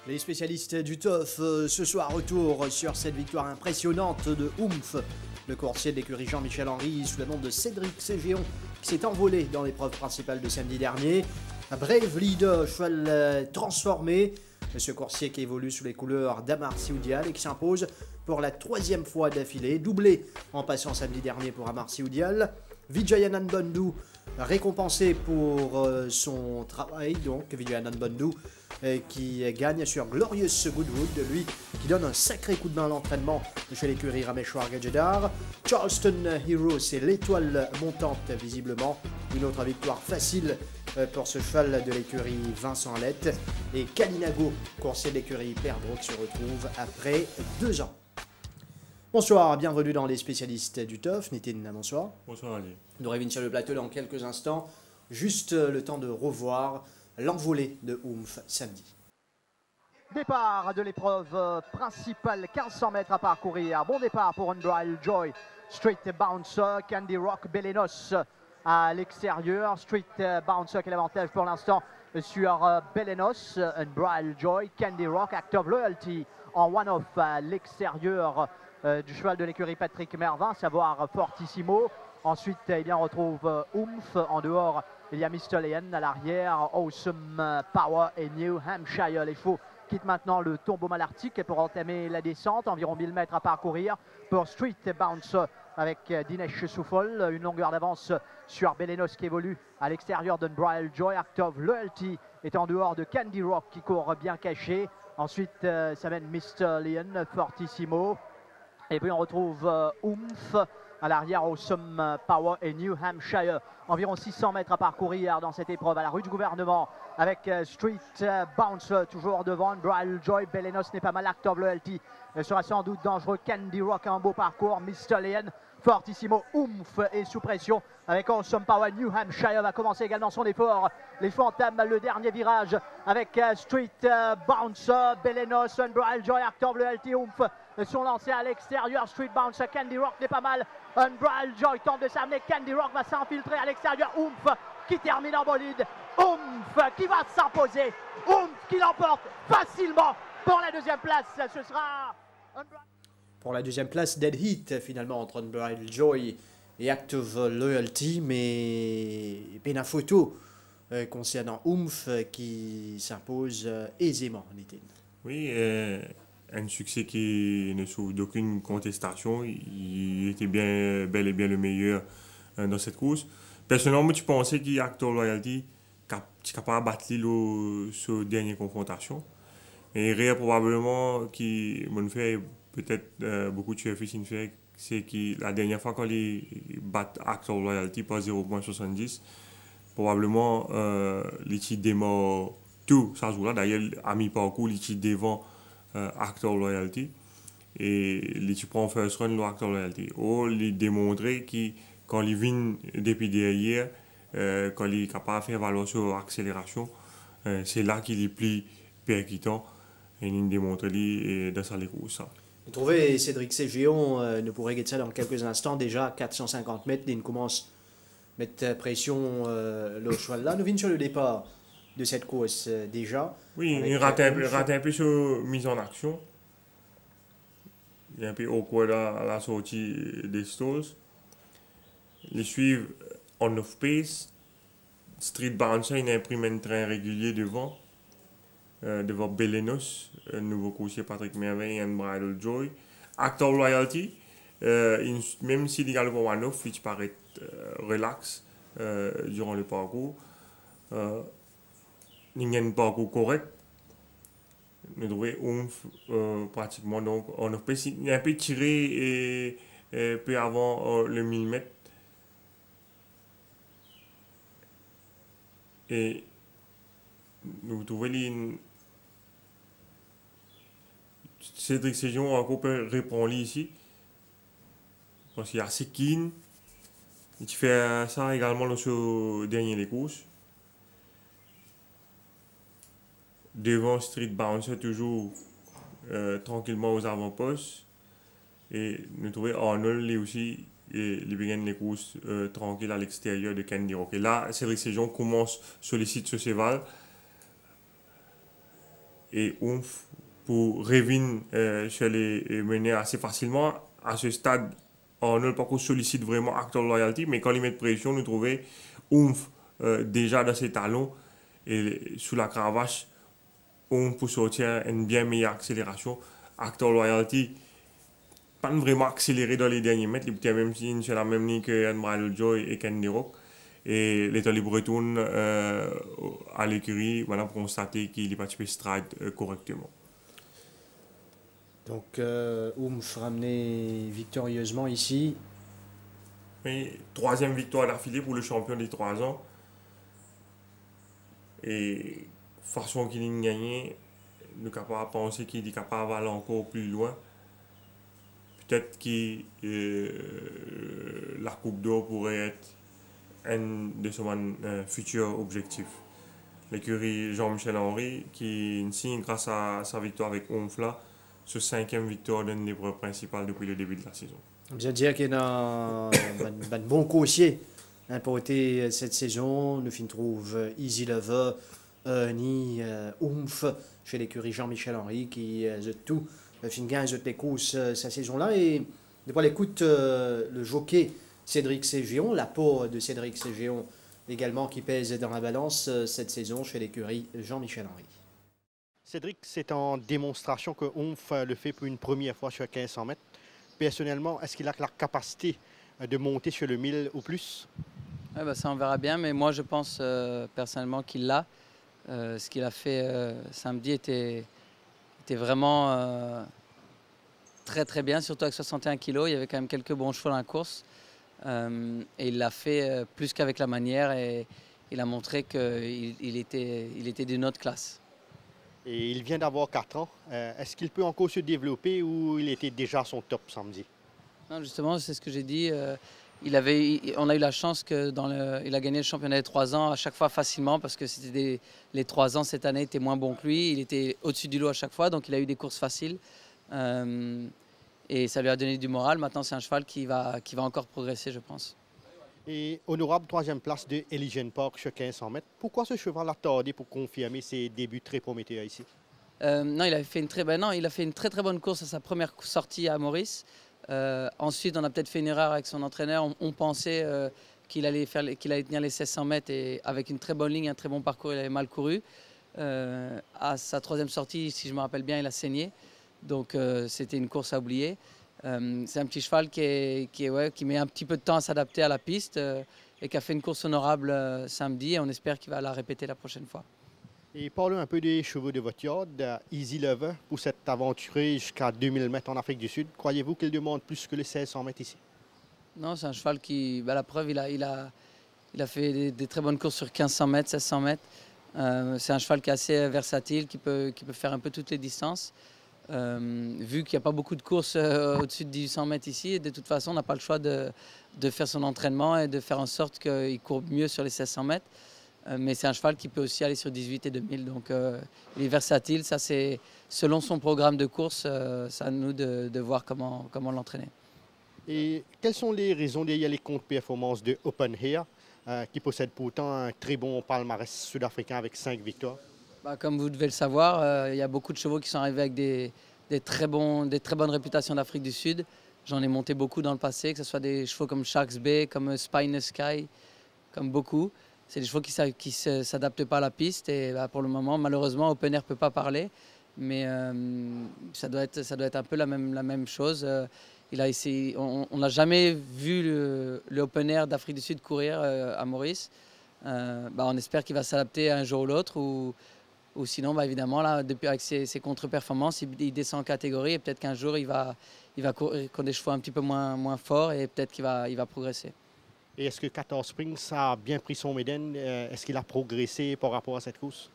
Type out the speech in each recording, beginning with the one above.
Les spécialistes du TOF ce soir retour sur cette victoire impressionnante de Oomph, le coursier de l'écurie Jean-Michel Henry sous le nom de Cédric Ségéon qui s'est envolé dans l'épreuve principale de samedi dernier. Brave Leader, cheval transformé, ce coursier qui évolue sous les couleurs d'Amar Sioudial et qui s'impose pour la troisième fois d'affilée, doublé en passant samedi dernier pour Amar Sioudial. Vijayanand Bandhu récompensé pour son travail, donc Vijayanand Bandhu qui gagne sur Glorious Goodwood, lui qui donne un sacré coup de main à l'entraînement chez l'écurie Rameshwar Gajedar. Charleston Hero, c'est l'étoile montante visiblement, une autre victoire facile pour ce cheval de l'écurie Vincent Lett. Et Kalinago, coursier de l'écurie Perdreau, qui se retrouve après 2 ans. Bonsoir, bienvenue dans les spécialistes du TOF. Nitin, bonsoir. Bonsoir Ali. Nous revenons sur le plateau dans quelques instants. Juste le temps de revoir l'envolée de Oomph samedi. Départ de l'épreuve principale, 1500 mètres à parcourir. Bon départ pour Unbridled Joy. Street Bouncer, Candy Rock, Belenos à l'extérieur. Street Bouncer qui a l'avantage pour l'instant sur Belenos. Unbridled Joy, Candy Rock, Act of Loyalty en one-off à l'extérieur du cheval de l'écurie Patrick Mervin, savoir Fortissimo. Ensuite, eh bien, on retrouve Oomph. En dehors, il y a Mr. Leon à l'arrière, Awesome Power et New Hampshire. Les chevaux quittent maintenant le tombeau malartic pour entamer la descente. Environ 1000 mètres à parcourir pour Street Bounce avec Dinesh Souffol. Une longueur d'avance sur Belenos qui évolue à l'extérieur d'Unbridled Joy. Act of Loyalty est en dehors de Candy Rock qui court bien caché. Ensuite, ça mène Mr. Leon, Fortissimo. Et puis on retrouve Oomph. À l'arrière, Awesome Power et New Hampshire. Environ 600 mètres à parcourir dans cette épreuve à la rue du gouvernement avec Street Bounce toujours devant. Unbridled Joy, Belenos n'est pas mal. Act of Loyalty sera sans doute dangereux. Candy Rock, un beau parcours. Mr. Leon, Fortissimo, Oomph est sous pression avec Awesome Power. New Hampshire va commencer également son effort. Les entament le dernier virage avec Street Bouncer, Belenos, Unbridled Joy, Act of Loyalty, Oomph sont lancés à l'extérieur. Street Bouncer, Candy Rock n'est pas mal. Unbridled Joy tente de s'amener. Candy Rock va s'infiltrer à l'extérieur. Oomph qui termine en bolide. Oomph qui va s'imposer. Oomph qui l'emporte facilement pour la deuxième place. Ce sera pour la deuxième place, Dead Heat finalement entre Unbridled Joy et Act of Loyalty, mais peine photo concernant Oomph qui s'impose aisément. Nitin. Oui, un succès qui ne souffre d'aucune contestation. Il était bel et bien le meilleur dans cette course. Personnellement, tu pensais qu'Act of Loyalty est capable de battre sur dernière confrontation. Et réel probablement qui m'ont fait peut-être beaucoup de chefs in fait, c'est que la dernière fois qu'on les bat Act of Loyalty par 0.70, probablement les démarrent tout ça joue là. D'ailleurs, à mi-parcours, les devant Act of Loyalty et les prend first run le Act of Loyalty. Ou les démontrer que quand ils viennent depuis derrière, quand ils sont capable de faire valoir sur l'accélération, c'est là qu'il est plus percutant et il démontre dans sa course. Vous trouvez Cédric Ségéon ne pourrait guetter ça dans quelques instants déjà 450 mètres, il commence à mettre pression le cheval là. Nous venons sur le départ de cette course déjà. Oui, il rate un peu sur mise en action. Il est un peu awkward à la sortie des stalls. Les suivent on off pace. Street Bouncer, il imprime un train régulier devant Belenos, un nouveau coursier Patrick Merveille et Unbridled Joy. Act of Loyalty, même s'il y a le one off, il paraît relax durant le parcours. Il y a un parcours correct. Nous trouvons Oomph pratiquement donc on off pace. Il est un peu tiré et peu avant le 1000 mètres. Et nous trouvons Cédric Ségéon encore peut répondre ici. Parce qu'il y a Sekin. Il fait ça également sur dernier les courses. Devant Street Bouncer toujours tranquillement aux avant-postes. Et nous trouvons Arnold lui aussi et il gagne les courses tranquilles à l'extérieur de Candy Rock. Et là, Cédric Ségéon commence sur les sites sur Cheval. et oomph pour Revin se les mener assez facilement. À ce stade, Arnold par contre sollicite vraiment Actor Loyalty, mais quand il met de pression, nous trouvons oomph déjà dans ses talons et sous la cravache, oomph pour sortir une bien meilleure accélération. Actor Loyalty, pas vraiment accéléré dans les derniers mètres, il était même sur la même ligne que Unbridled Joy et Candy Rock. Et les talibs retournent à l'écurie voilà, pour constater qu'il est participé stride correctement. Donc, Oomph ramené victorieusement ici. Et troisième victoire d'affilée pour le champion des 3 ans. Et façon qu'il a gagné, nous sommes capables de penser qu'il est capable d'aller encore plus loin. Peut-être que la Coupe d'Or pourrait être un de son futur objectif. L'écurie Jean-Michel Henry qui signe grâce à sa victoire avec Oomph là, ce 5e victoire d'une épreuve principale depuis le début de la saison. Je veux dire qu'il y a un bon coursier importé cette saison. Nous fin trouve Easy Lover, ni Oomph chez l'écurie Jean-Michel Henry qui a tout fin gagne les courses cette saison-là. Et depuis l'écoute, le jockey Cédric Ségéon, l'apport de Cédric Ségéon également qui pèse dans la balance cette saison chez l'écurie Jean-Michel Henry. Cédric, c'est en démonstration que Oomph le fait pour une première fois sur 1500 mètres. Personnellement, est-ce qu'il a la capacité de monter sur le 1000 ou plus? Ouais, bah ça, on verra bien, mais moi, je pense personnellement qu'il l'a. Ce qu'il a fait samedi était vraiment très très bien, surtout avec 61 kg. Il y avait quand même quelques bons chevaux dans la course. Et il l'a fait plus qu'avec la manière et il a montré qu'il était d'une autre classe. Et il vient d'avoir 4 ans. Est-ce qu'il peut encore se développer ou il était déjà à son top samedi? Non, justement, c'est ce que j'ai dit. On a eu la chance qu'il a gagné le championnat des 3 ans à chaque fois facilement parce que les 3 ans cette année étaient moins bons que lui. Il était au-dessus du lot à chaque fois, donc il a eu des courses faciles. Et ça lui a donné du moral. Maintenant, c'est un cheval qui va encore progresser, je pense. Et honorable 3e place de Elysian Park sur 1500 mètres. Pourquoi ce cheval a tardé pour confirmer ses débuts très prometteurs ici? Non, il a fait une très très bonne course à sa première sortie à Maurice. Ensuite, on a peut-être fait une erreur avec son entraîneur. On pensait qu'il allait tenir les 1600 mètres et avec une très bonne ligne, un très bon parcours, il avait mal couru. À sa 3e sortie, si je me rappelle bien, il a saigné. Donc c'était une course à oublier. C'est un petit cheval qui met un petit peu de temps à s'adapter à la piste et qui a fait une course honorable samedi et on espère qu'il va la répéter la prochaine fois. Et parlons un peu des chevaux de votre yard. Easy Lover, pour cette aventurée jusqu'à 2000 mètres en Afrique du Sud, croyez-vous qu'il demande plus que les 1600 mètres ici? Non, c'est un cheval qui, la preuve, il a fait des très bonnes courses sur 1500 mètres, 1600 mètres. C'est un cheval qui est assez versatile, qui peut faire un peu toutes les distances. Vu qu'il n'y a pas beaucoup de courses au-dessus de 1800 mètres ici, de toute façon, on n'a pas le choix de faire son entraînement et de faire en sorte qu'il court mieux sur les 1600 mètres. Mais c'est un cheval qui peut aussi aller sur 18 et 2000, donc il est versatile. Ça, c'est selon son programme de course, c'est à nous de voir comment l'entraîner. Et quelles sont les raisons derrière les contre-performances de Open Here, qui possède pourtant un très bon palmarès sud-africain avec 5 victoires? Comme vous devez le savoir, il y a beaucoup de chevaux qui sont arrivés avec des très bonnes réputations d'Afrique du Sud. J'en ai monté beaucoup dans le passé, que ce soit des chevaux comme Sharks Bay, comme Spine Sky, comme beaucoup. C'est des chevaux qui ne s'adaptent pas à la piste et pour le moment, malheureusement, Open Air ne peut pas parler. Mais ça doit être un peu la même chose. On n'a jamais vu le Open Air d'Afrique du Sud courir à Maurice. On espère qu'il va s'adapter un jour ou l'autre. Ou sinon, évidemment, là, depuis avec ses contre-performances, il descend en catégorie et peut-être qu'un jour, il va courir contre des chevaux un petit peu moins forts et peut-être qu'il va progresser. Et est-ce que 14 Springs a bien pris son Méden? Est-ce qu'il a progressé par rapport à cette course?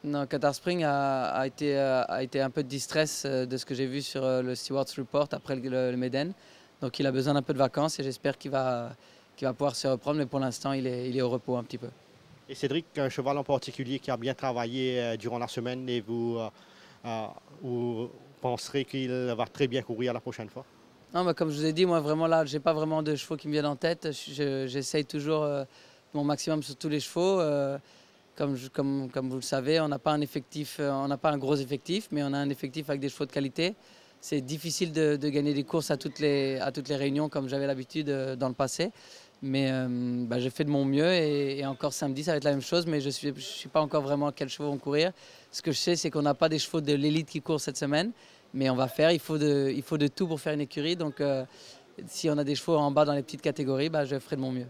Non, Qatar Spring a été un peu de distress de ce que j'ai vu sur le Stewards Report après le Méden. Donc il a besoin d'un peu de vacances et j'espère qu'il va pouvoir se reprendre, mais pour l'instant, il est au repos un petit peu. Et Cédric, un cheval en particulier qui a bien travaillé durant la semaine et vous penserez qu'il va très bien courir la prochaine fois? Non, comme je vous ai dit, moi vraiment là, j'ai pas vraiment de chevaux qui me viennent en tête. J'essaye toujours mon maximum sur tous les chevaux. Comme vous le savez, on n'a pas un effectif, on n'a pas un gros effectif, mais on a un effectif avec des chevaux de qualité. C'est difficile de gagner des courses à toutes les réunions comme j'avais l'habitude dans le passé. Mais j'ai fait de mon mieux et encore samedi, ça va être la même chose. Mais je suis pas encore vraiment à quels chevaux vont courir. Ce que je sais, c'est qu'on n'a pas des chevaux de l'élite qui courent cette semaine. Mais on va faire, il faut de tout pour faire une écurie. Donc si on a des chevaux en bas dans les petites catégories, je ferai de mon mieux.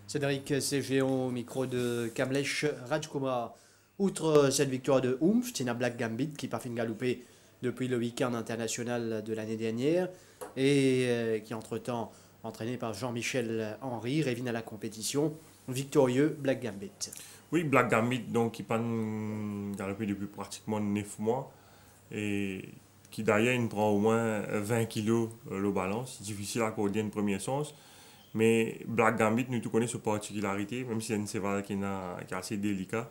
Cédric Cégéon au micro de Kamlesh Rajkumar. Outre cette victoire de Oomph, Tina Black Gambit qui parvient de galoper depuis le week-end international de l'année dernière et qui entre-temps, entraîné par Jean-Michel Henry, revient à la compétition. Victorieux Black Gambit. Oui, Black Gambit, donc, qui pas galopé depuis pratiquement 9 mois et qui d'ailleurs il prend au moins 20 kilos le balance. C'est difficile à accorder une première sens. Mais Black Gambit, nous connaissons sa particularité, même si c'est un cheval qui est assez délicat.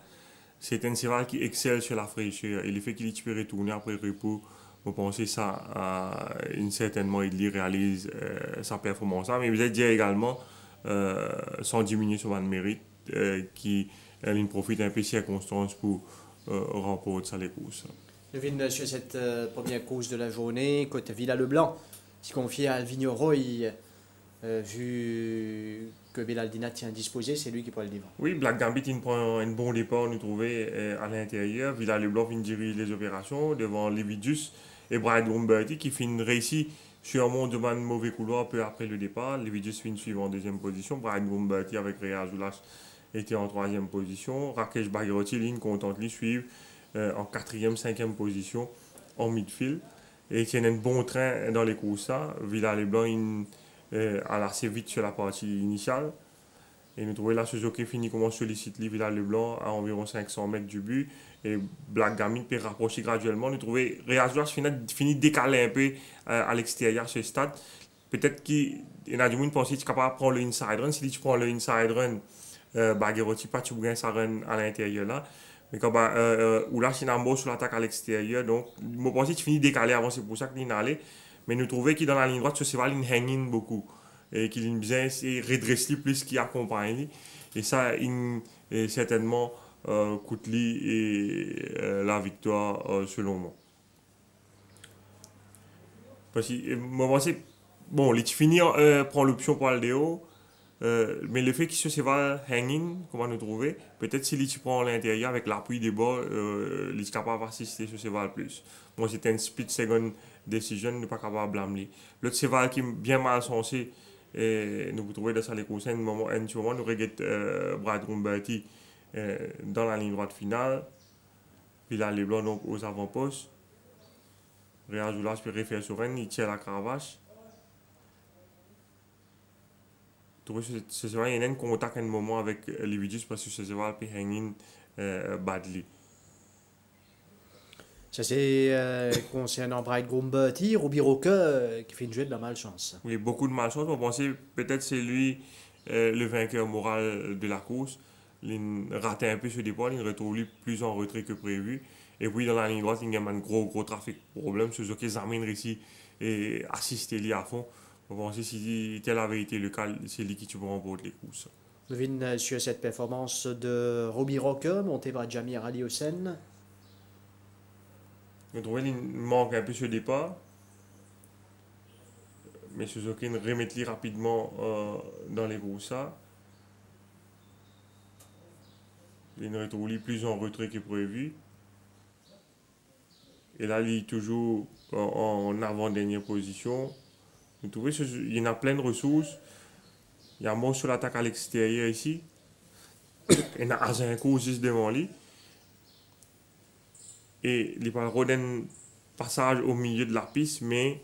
C'est un cheval qui excelle sur la fraîcheur et le fait qu'il peut retourner après le repos, vous pensez ça, certainement il réalise sa performance. Mais vous êtes dit également, sans diminuer son mérite, qui profite un peu de circonstances pour remporter ça les courses. Je viens sur cette première course de la journée, côté Villa-le-Blanc, qui confie à Alvino Roy. Vu que Belaldina tient disposé, c'est lui qui prend le devant. Oui, Black Gambit il prend un bon départ, nous trouvait à l'intérieur. Villa-le-Blanc vient diriger les opérations devant Levidus et Brian Brumberty qui finit réussi sur un monde de mauvais couloir peu après le départ. Levidus finit suivant en deuxième position. Brian Brumberty avec Réa Zoulash était en troisième position. Rakesh Bagherotti, ligne contente, lui suivre en quatrième, cinquième position en midfield. Et il tient un bon train dans les courses. Villa-le-Blanc, assez vite sur la partie initiale. Et nous trouvons là ce jockey fini comment sollicite Villa-le-Blanc à environ 500 mètres du but. Et Black Gambit peut rapprocher graduellement. Nous trouvons Réazouas finit décaler un peu à l'extérieur ce stade. Peut-être qu'il y a du monde qui pense qu'il est capable de prendre le inside run. Si tu prends le inside run, Bagherotti pas tu gagnes sa run à l'intérieur là. Mais quand ou là c'est un mot sur l'attaque à l'extérieur. Donc je pense qu'il finit décaler avant, c'est pour ça qu'il est allé. Mais nous trouvons qu'il dans la ligne droite, ce cheval, il hang beaucoup. Et qu'il a besoin de redresser plus qu'il accompagne. Et ça, il certainement coûte la victoire selon moi. Parce que, moi, bon, il finit prend l'option pour Aldeo. Mais le fait qu'il se cheval hanging, comment nous trouver, peut-être s'il prend à l'intérieur avec l'appui des bas, il est capable d'assister ce cheval plus. Moi, c'était une split second decision, nous pas capable de blâmer. L'autre cheval qui est bien mal censé, nous vous trouvez dans ça les courses, un moment, nous regardons Brad Rumberty dans la ligne droite finale. Puis là, les blancs donc aux avant-postes. Réa Zoulas peut refaire sur un, il tire la cravache. Ce cheval, il y a un contact à un moment avec Levidus parce que ce cheval peut hang in badly. Ça c'est concernant Bright Brumberty, Ruby Roca qui fait une jouée de la malchance. Oui, beaucoup de malchance. On pensait peut-être c'est lui le vainqueur moral de la course. Il ratait un peu ce départ, il retrouve lui plus en retrait que prévu. Et puis dans la ligne droite, il y a un gros trafic problème. Ce jockey Zamin réussit et assiste lui à fond. On pensait si tel avait été le cas, c'est lui qui remporte les courses. Je viens sur cette performance de Ruby Roca, monté par Jamir Ali Hossein. Je trouve qu'il manque un peu ce départ. Mais Suzuki remet rapidement dans les broussards. Il retrouve plus en retrait que prévu. Et là, il est toujours en avant-dernière position. Vous trouvez il y en a plein de ressources. Il y a un bon sur l'attaque à l'extérieur ici. Il y a Azinco juste devant lui. Et il va un passage au milieu de la piste, mais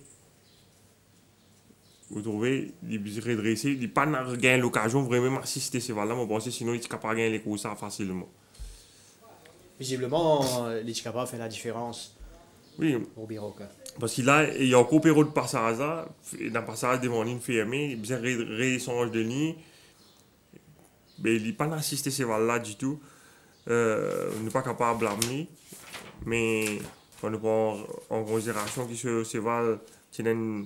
vous trouvez, il est redressé, il n'a pas gagné l'occasion vraiment d'assister ce cheval-là, mais bon, sinon il est capable de gagner les courses facilement. Visiblement, il est capable de faire la différence. Oui, parce qu'il il y a encore un de passage là, dans le passage devant une ligne fermée, il a besoin de rééchange de ligne, mais il n'a pas assisté ce cheval-là du tout. Il n'est pas capable de blâmer. Mais quand on prend en considération que ce cheval tient un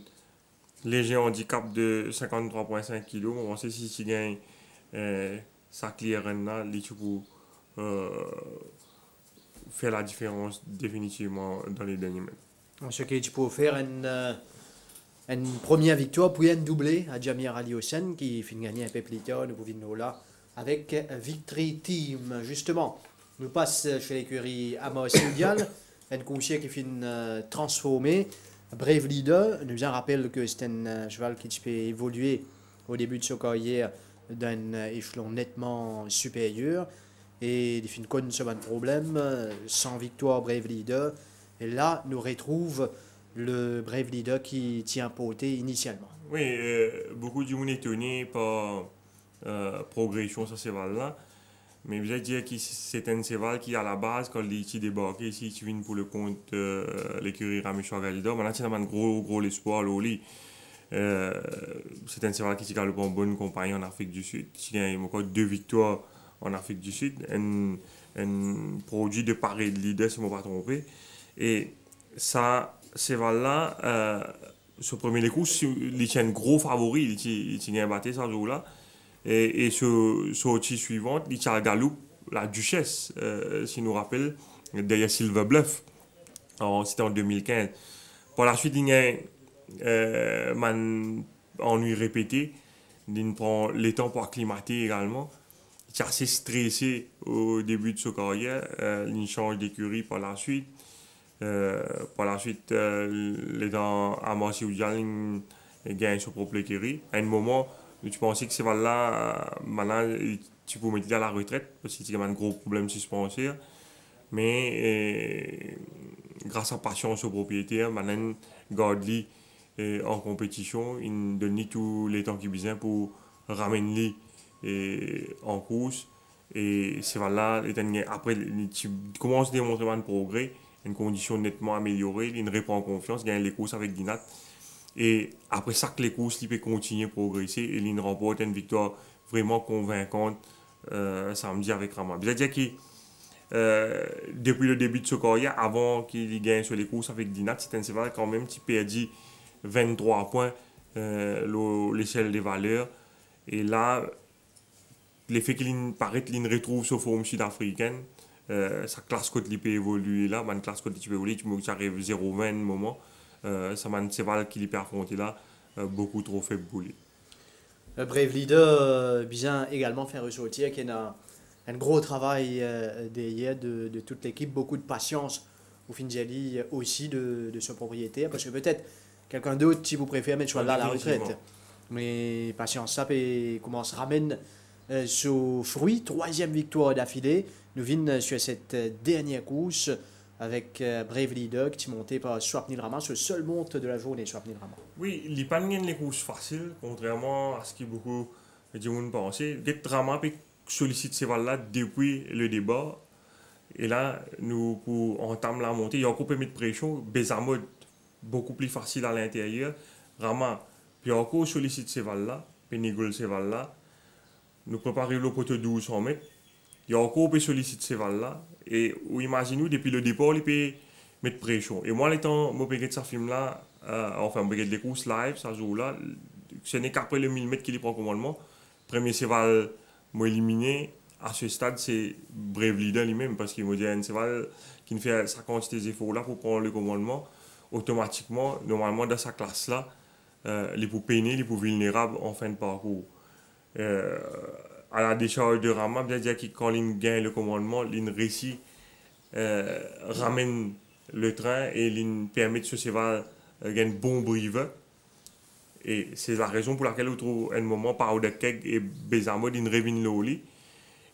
léger handicap de 53,5 kg, on sait si tu gagnes sa clearance là, il faire la différence définitivement dans les derniers mètres. Ce qui peut faire une première victoire, puis un doublé à Jamir Ali Hossein qui finit gagner un peu plus tard, nous pouvons là avec Victory Team. Justement, nous passe chez l'écurie Amos Mondial, un conseiller qui finit transformé. Brave Leader, nous en rappelle que c'est un cheval qui peut évoluer au début de sa carrière d'un échelon nettement supérieur. Et il finit connaître ce problème, sans victoire Brave Leader. Et là, nous retrouve le Brave Leader qui tient porté initialement. Oui, beaucoup de monde est étonné par progression sur ce cheval-là. Mais vous allez dire que c'est un cheval qui, à la base, quand il est débarqué ici, il vient pour le compte l'écurie Ramesh Galida. Maintenant, c'est un gros espoir. C'est un cheval qui a en bonne compagnie en Afrique du Sud. Il a encore 2 victoires en Afrique du Sud. Un produit de pareil de leader, si je ne me trompe pas. Et ça, cheval-là, ce premier coup, il est un gros favori. Il tient battu ce jour-là. Et sur sortie suivante, il tient à Galoup, la Duchesse, si nous rappelle, derrière Silver Bluff. C'était en 2015. Par la suite, il y a un ennui répété. Il prend le temps pour acclimater également. Il est assez stressé au début de sa carrière. Il change d'écurie par la suite. L'étant à Marseille, il gagne son propre écurie. À un moment, tu pensais que ce cheval-là, maintenant, tu peux mettre à la retraite parce qu'il y a un gros problème suspensionnel. Mais grâce à patience au propriétaire, maintenant, garde-lui en compétition. Il donne tous les temps qu'il a besoin pour ramener en course. Et ce cheval-là, après, tu commences à démontrer un progrès, une condition nettement améliorée, il reprend confiance, gagne les courses avec Dinat. Et après ça, les courses, il peut continuer à progresser et il remporte une victoire vraiment convaincante samedi avec Rama. C'est-à-dire que depuis le début de ce carrière, avant qu'il gagne sur les courses avec Dinat, c'est un cheval quand même qui perdit 23 points l'échelle des valeurs. Et là, l'effet qu'il paraît qu'il retrouve ce forum sud-africaine, sa classe côte peut évoluer là, une classe côte peut évoluer, tu arrives 0,20 moment. Ça m'a un cheval qui peut affronter là, beaucoup trop faible pour lui. Le Brave Leader bien également faire ressortir qu'il y a un gros travail derrière de toute l'équipe, beaucoup de patience au Finjali aussi de son propriétaire, parce que peut-être quelqu'un d'autre si vous préférez mettre cheval là à la retraite. Mais patience ça et commence ramène ce fruit, 3e victoire d'affilée. Nous venons sur cette dernière course avec Brave Leader qui est monté par Swapnil Rama, ce seul monte de la journée, Swapnil Rama. Oui, il n'y a pas de courses faciles, contrairement à ce que beaucoup de gens pensent. Rama peut solliciter ces balles-là depuis le débat. Et là, nous entamons la montée. Il y a encore peu de pression. Bézamod, beaucoup plus facile à l'intérieur. Rama, puis encore sollicite ces balles-là, puis négocier ces balles-là. Nous préparons le poteau de 1200 mètres. Il y a encore peu sollicite ces balles-là. Et imaginez-nous, depuis le départ, il peut mettre pression. Et moi, le temps, je regarde ce film-là, enfin, je regarde les courses live, ça joue-là. Ce n'est qu'après le 1000 mètres qu'il prend commandement. Premier cheval, moi éliminé. À ce stade, c'est Brave Leader lui-même, parce qu'il me dit un cheval qui ne fait sa quantité d'efforts là pour prendre le commandement. Automatiquement, normalement, dans sa classe-là, il est pour peiner, il est pour vulnérable en fin de parcours. À la décharge de Rama, c'est-à-dire que quand il gagne le commandement, il réussit ramène le train et il permet de ce cheval gagner un bon brive. Et c'est la raison pour laquelle on trouve un moment par de Keg et Bézamod, il revient l'oli.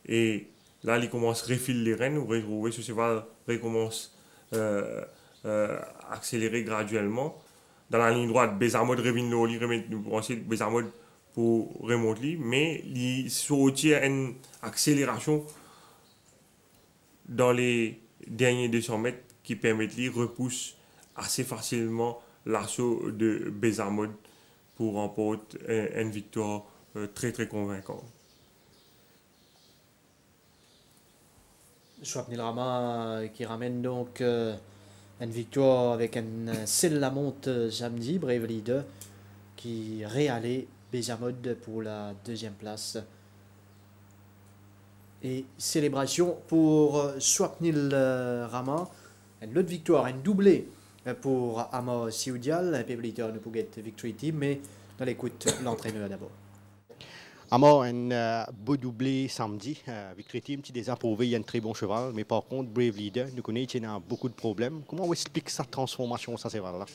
Et là, il commence à refiler les rênes, vous retrouvez ce cheval recommence à accélérer graduellement. Dans la ligne droite, Bézamod revient l'oli, ensuite Bézamod pour remonter, mais il sortit une accélération dans les derniers 200 mètres qui permettent de repousser assez facilement l'assaut de Bézamod pour remporter une victoire très très convaincante. Swapnil Rama qui ramène donc une victoire avec un selle la monte samedi, Brave Leader qui réallait Bézamod pour la 2e place. Et célébration pour Swapnil Rama. Une autre victoire, une doublée pour Amos Sioudial. Pébeliter ne pouvait être victory team, mais dans l'écoute, l'entraîneur d'abord. Amos, un beau doublé samedi. Victory team, tu déjà prouvé, il y a un très bon cheval. Mais par contre, Brave Leader, nous connaissons qu'il y a beaucoup de problèmes. Comment on explique sa transformation, ça, cheval-là?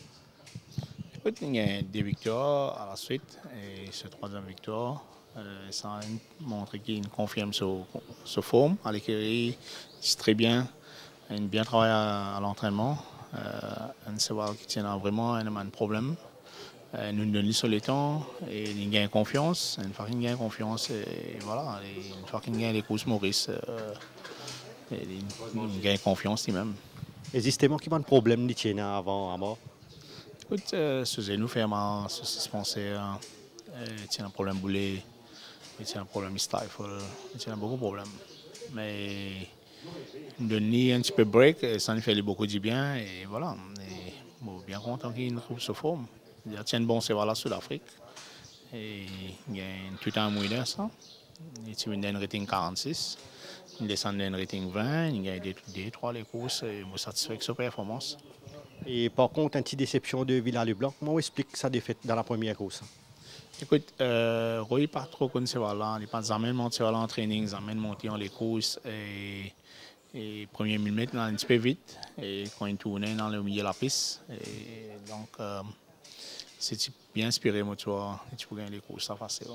Écoute, il y a des victoires à la suite. Et ce troisième victoire, ça montre qu'il confirme sa forme à l'écurie. C'est très bien. Il a bien travaillé à l'entraînement. Un cheval qui tient vraiment un problème. Nous donnons sur le temps et il gagne confiance. Une fois qu'il gagne confiance, et voilà. Et une fois qu'il gagne les courses Maurice, il gagne confiance lui-même. Et justement, quel problème il tient avant Amos? Écoute, ce nous fait mal, ce dispensaire, il tient un problème boulet, il tient un problème stifle, il tient beaucoup de problèmes. Mais donner un petit peu de break, ça nous fait beaucoup de bien et voilà. Et, bon, bien content qu'il trouve sa forme. Il tient un bon cheval à Sud-Afrique. Et il y a tout un winner, ça. Il tient un rating 46. Il descend d'un rating 20. Il gagne des trois les courses et je suis satisfait avec sa performance. Et par contre, une petite déception de Villard-le-Blanc. Comment on explique sa défaite dans la première course? Écoute, Roy n'est pas trop connu ce cheval-là. Il n'est pas jamais monté en training, jamais monté en les courses. Et premier millimètre, il un petit peu vite. Et quand il tournait dans le milieu de la piste. Et donc, c'est bien inspiré, moi, tu vois. Et tu peux gagner les courses, ça facile.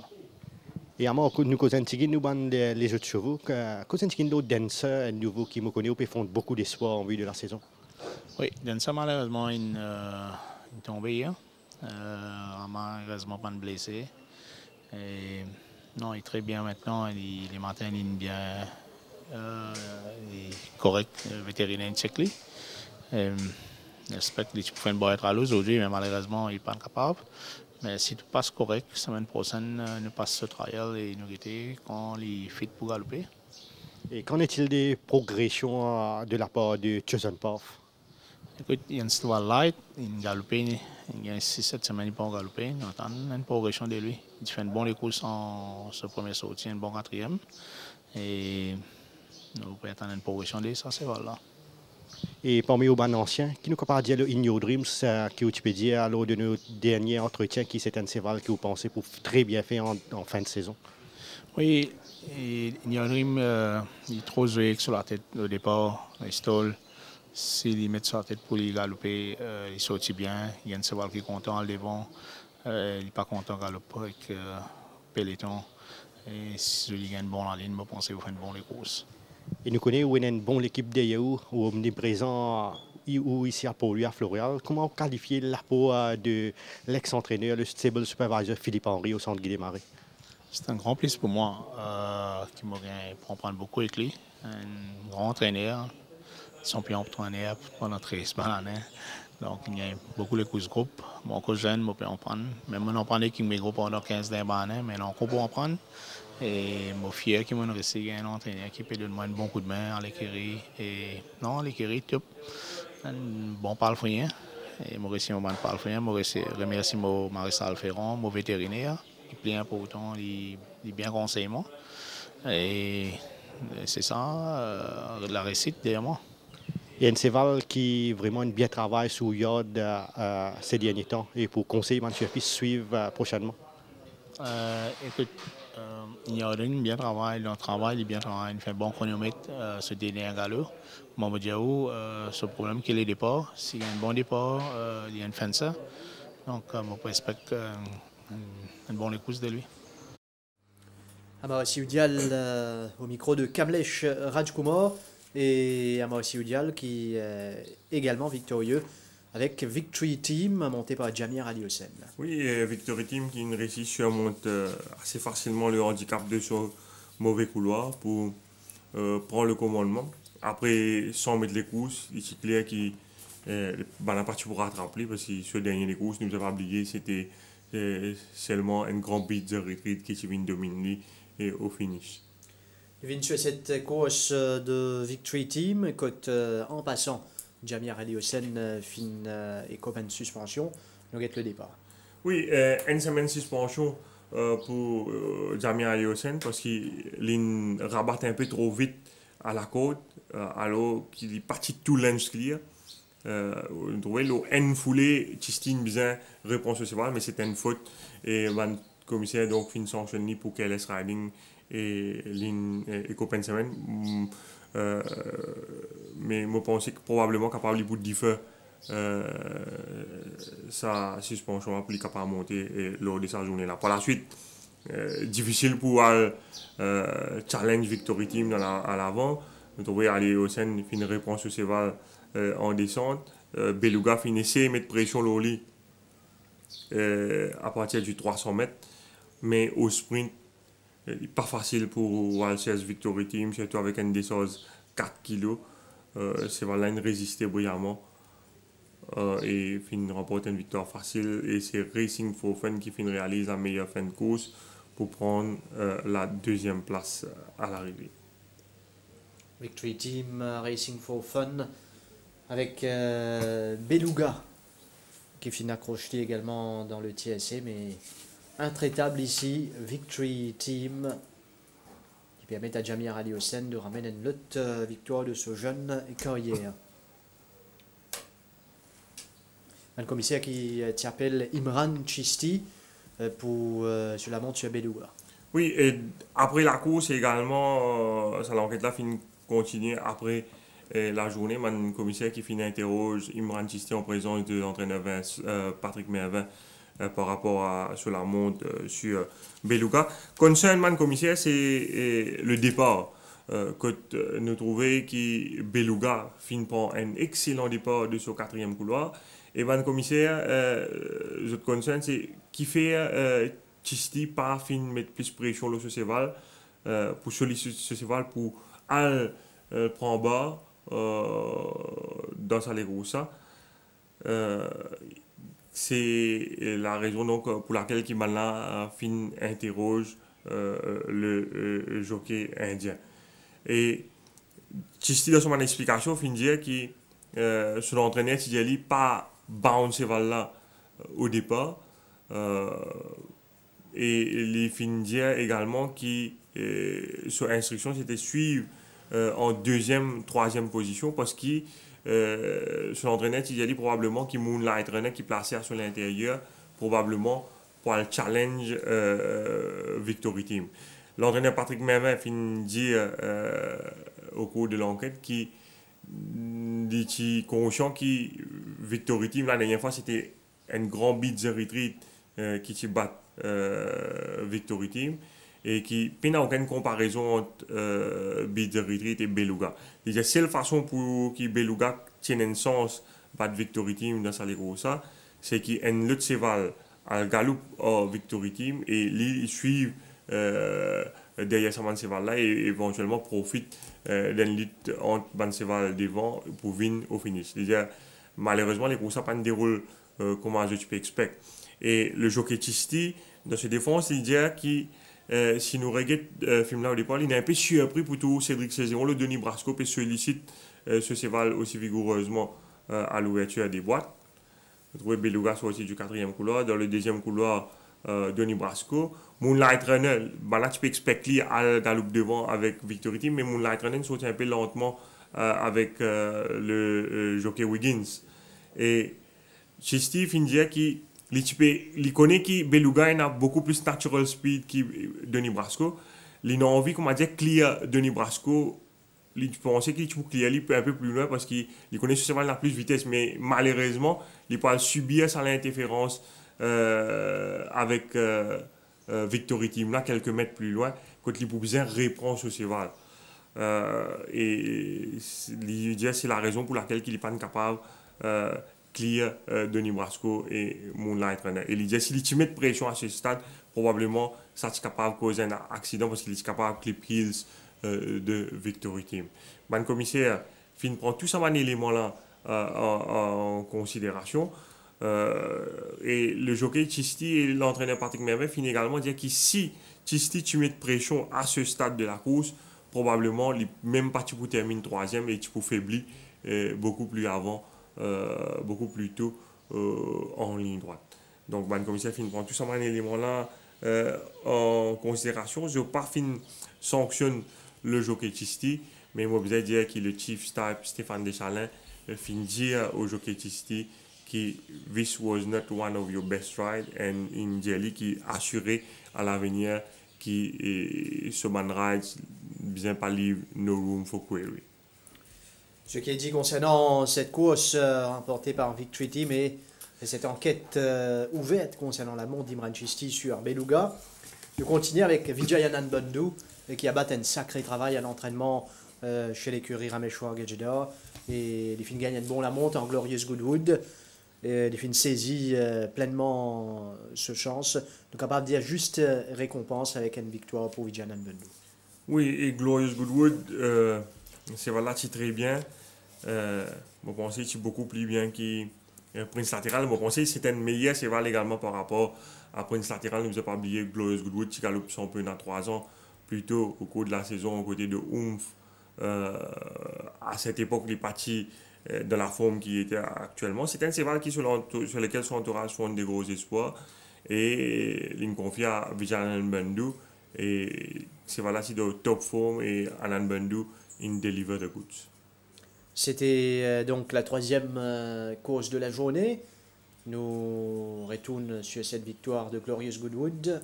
Et à moi, nous causons nous ban les autres chevaux. Causons d'autres danseurs, un nouveau qui me connaît, qui font beaucoup d'espoir en vue de la saison. Oui, Dancer, malheureusement, il est tombé hier. Malheureusement, pas de blessé. Et, non, il est très bien maintenant. Il est matin, il est bien. Il est correct, vétérinaire check. J'espère qu'il peut faire une bonne être à l'eau aujourd'hui, mais malheureusement, il n'est pas capable. Mais si tout passe correct, la semaine prochaine, nous passons ce trial et nous guetter quand il est fit pour galoper. Et qu'en est-il des progressions de la part de Chosen Path? Écoute, il y a une histoire light, il galopé, il y a 6-7 semaines, il peut galoper. Nous attendons une progression de lui. Il fait une bonne course en ce premier sortie, un bon quatrième. Et nous pouvons attendre une progression de ça, c'est voilà. Et parmi les bancs anciens, qui nous compare dire le In Your Dreams, qui tu peux dire lors de nos derniers entretiens, qui c'est un cheval que vous pensez pour très bien faire en fin de saison? Oui, In Your Dreams, il est trop joué sur la tête au départ, il stole. S'il met sur la tête pour lui galoper, il sortit bien. Il y a un cheval qui est content en devant. Il n'est pas content de galoper avec peloton. Et si il gagne bon en ligne, je pense qu'il va faire une bonne course. Et nous connaissons une bonne équipe de Yahoo, où on est présent ici à Pau, à Floréal. Comment qualifier l'apport de l'ex-entraîneur, le stable supervisor Philippe Henry au centre Guy Desmarais? C'est un grand plaisir pour moi, qui m'a prendre beaucoup avec lui. Un grand entraîneur. Champion entraîneur pendant 13 années. Donc, il y a beaucoup de courses groupes. Mon coach jeune, je peux en prendre. Même si on prend des groupes pendant 15 années, mais on peut en prendre. Et je suis fier qu'il m'a réussi à un entraîneur qui peut donner un bon coup de main à l'écurie. Et non, l'écurie, top. Un bon parle-fouillien. Et je remercie mon parle-fouillien. Je remercie mon maréchal Ferrand, mon vétérinaire. Il est bien important, il est bien conseillé. Et c'est ça, la réussite derrière moi. Il y a un cheval qui vraiment bien travaille sur Yard ces derniers temps et pour conseiller M. Fils suivre prochainement. Écoute, Yard bien travaille, il bien travaille, il fait un bon chronomètre ce dernier galop. Maman Diaou, ce problème qu'il est départ, s'il y a un bon départ, il y a une fencer. Donc, je respecte une bonne écoute de lui. Amos Sioudial au micro de Kamlesh Rajkumar. Et Amos Sioudial qui est également victorieux avec Victory Team monté par Jamir Ali Hossein. Oui, Victory Team qui réussit à surmonter assez facilement le handicap de son mauvais couloir pour prendre le commandement. Après, sans mettre les courses, il est clair qu'il la partie pour rattraper parce que ce dernier les courses, nous avons oublié, c'était seulement un grand beat de retreat qui vient dominer et au finish. Vin sur cette course de Victory Team, en passant, Jamir Ali Hossein fin et comme une suspension, nous guette le départ. Oui, une semaine de suspension pour Jamir Aliosen parce qu'il rabatte un peu trop vite à la côte, alors qu'il est parti tout lunge clear. On trouvait le N foulé, Chistine bien réponse au cheval, mais c'était une faute. Et le commissaire donc fin sanctionné pour KLS Riding et Copen Semaine. Mais je pense que probablement capable de differ sa suspension pour capable de monter lors de sa journée là. Par la suite, difficile pour challenge Victory Team à l'avant. Nous trouvons aller au sein une réponse au cheval en descente. Beluga finissait de mettre pression au lit à partir du 300 mètres, mais au sprint, pas facile pour Walsers Victory Team, surtout avec une descente 4 kg. Cheval résistait brillamment et finit remporter une victoire facile. Et c'est Racing for Fun qui finit réalise la meilleure fin de course pour prendre la deuxième place à l'arrivée. Victory Team, Racing for Fun, avec Beluga qui finit accroché également dans le TSA, mais intraitable ici. Victory Team qui permet à Jamir Aliosen de ramener une autre victoire de ce jeune carrière. Un commissaire qui s'appelle Imran Chisti pour sur la montre sur Beluga. Oui, et après la course également, ça l'enquête là finit continuer après la journée. Un commissaire qui finit interroge Imran Chisti en présence de l'entraîneur Patrick Mervin par rapport à sur la montre sur Beluga. Concernant le commissaire, c'est le départ. Que nous trouvons que Beluga finit par un excellent départ de ce quatrième couloir. Et le commissaire, je concerne, c'est qui fait Chisti pas fin mettre plus pression sur ce cheval pour solliciter ce cheval pour aller prendre bas dans sa léroussa. C'est la raison donc pour laquelle qui maintenant fin interroge le jockey indien. Et Chisti dans son explication fin dire que son entraîneur Tidjali pas bounce cheval là au départ. Et les fin dire également qui sur instruction c'était suivre en deuxième, troisième position parce que son entraîneur Tidjali probablement qui Moonlight Runner qui placé sur l'intérieur probablement pour le challenge Victory Team. L'entraîneur Patrick Mervin finit dire au cours de l'enquête qui dit conscient qui Victory Team la dernière fois c'était un grand beat the retreat qui se bat Victory Team et qui n'a aucune comparaison entre beat the retreat et Beluga. La seule façon pour que Beluga tienne un sens battre Victory Team dans sa légrossa, c'est qu'il y a un autre cheval à galop au Victory Team et ils suivent derrière ce cheval là et éventuellement profitent d'une lutte entre ce cheval devant pour venir au finish. Malheureusement, les courses ne déroulent comme je peux expecter. Et le jockey Chisti, dans ses défenses, il dit que si nous regardons le film là au départ, il est un peu surpris pour tout Cédric Cézéron, le Denis Brasco, et sollicite ce cheval aussi vigoureusement à l'ouverture des boîtes. Vous trouvez Beluga soit aussi du quatrième couloir. Dans le deuxième couloir, Denis Brasco. Moonlight Runner, là tu peux expecter à galop devant avec Victory Team, mais Moonlight Runner saute un peu lentement avec le jockey Wiggins. Et Chisti finit qu'il connaît que Beluga a beaucoup plus natural speed que Denis Brasco. Il a envie, comme on dit, clear Denis Brasco. Il pensait qu'il peut clear un peu plus loin parce qu'il connaît ce cheval à plus vitesse, mais malheureusement, il peut subir sa l'interférence avec Victory Team là quelques mètres plus loin quand il peut bien reprendre ce cheval. Et c'est la raison pour laquelle il n'est pas capable clear Denis Brasco et Moonlight Runner. Et l'idée, s'il met de pression à ce stade, probablement ça est capable de causer un accident parce qu'il est capable de clip heels de Victory Team. Le commissaire prend tout ça élément là en considération. Et le jockey Chisti et l'entraîneur Patrick Mervin finissent également dire que si Chisti tu mets de pression à ce stade de la course, probablement même pas tu peux terminer troisième et tu peux faiblir beaucoup plus avant, beaucoup plus tôt en ligne droite. Donc le commissaire prend tout ça élément là en considération. Je n'ai pas fin sanctionne le jockey Chisti, mais moi, je veux dire que le chief type Stéphane Deschalins fin dire au jockey Chisti que this was not one of your best rides, and in Jelly qui assurait à l'avenir que ce man ride bien pas leave no room for query. Ce qui est dit concernant cette course remportée par Victory Team et cette enquête ouverte concernant la montre d'Imran Chisti sur Beluga. Je continue avec Vijayanand Bandhu qui a battu un sacré travail à l'entraînement chez l'écurie Rameshwar Gajeda et les fins gagnent un bon la montre en Glorious Goodwood. Les fins saisit pleinement ce chance. Donc capable de dire juste récompense avec une victoire pour Vijayanand Bandhu. Oui, et Glorious Goodwood, c'est voilà, c'est très bien. Je pense que c'est beaucoup plus bien que Prince Lateral. Je pense que c'était une meilleure cheval également par rapport à Prince Lateral. Ne vous avez pas oublié Glorious Goodwood qui galope son peu dans 3 ans, plutôt au cours de la saison, aux côtés de Oomph. À cette époque, les parties de la forme qui était actuellement. C'est un cheval sur lequel son entourage font des gros espoirs. Et il me confie à Vijayanand Bandhu. Et c'est voilà, c'est de top forme et Anand Bandhu in deliver the goods. C'était donc la 3e course de la journée. Nous retournons sur cette victoire de Glorious Goodwood.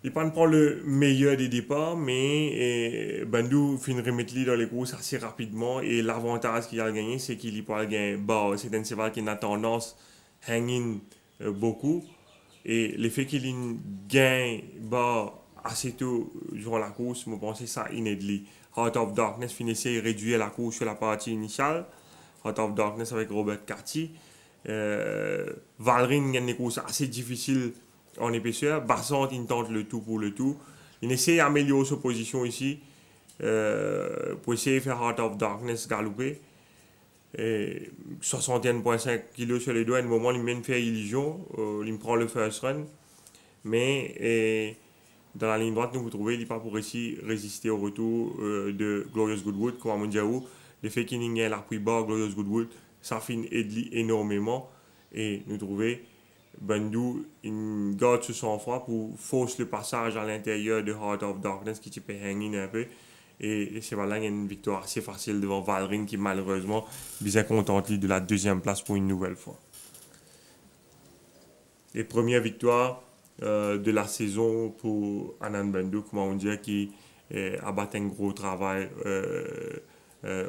Il ne prend le meilleur des départs, mais Bandhu finit remettre dans les courses assez rapidement. Et l'avantage qu'il a gagné, c'est qu'il peut gagner bas. C'est un cheval qui a tendance à hang in beaucoup. Et le fait qu'il gagne bas assez tôt durant la course, je pense que ça inédit. Heart of Darkness finissait et réduire la course sur la partie initiale. Heart of Darkness avec Robert Carty. Valrin gagne des courses assez difficiles en épaisseur. Bassant, il tente le tout pour le tout. Il essaie d'améliorer sa position ici pour essayer de faire Heart of Darkness galoper. 61,5 kg sur les doigts. À un moment, il mène faire illusion. Il prend le first run. Mais dans la ligne droite, nous vous trouvez, il n'est pas pour résister au retour de Glorious Goodwood. Comme on dit, le fait qu'il y ait l'appui bas, Glorious Goodwood, ça finit énormément. Et nous trouvons Bandhu, il garde ce sang-froid pour forcer le passage à l'intérieur de Heart of Darkness qui peut hang un peu. Et c'est voilà, il y a une victoire assez facile devant Valrin qui malheureusement bien contente de la 2e place pour une nouvelle fois. Et première victoire de la saison pour Anand Bandhu, comment on dit, qui a battu un gros travail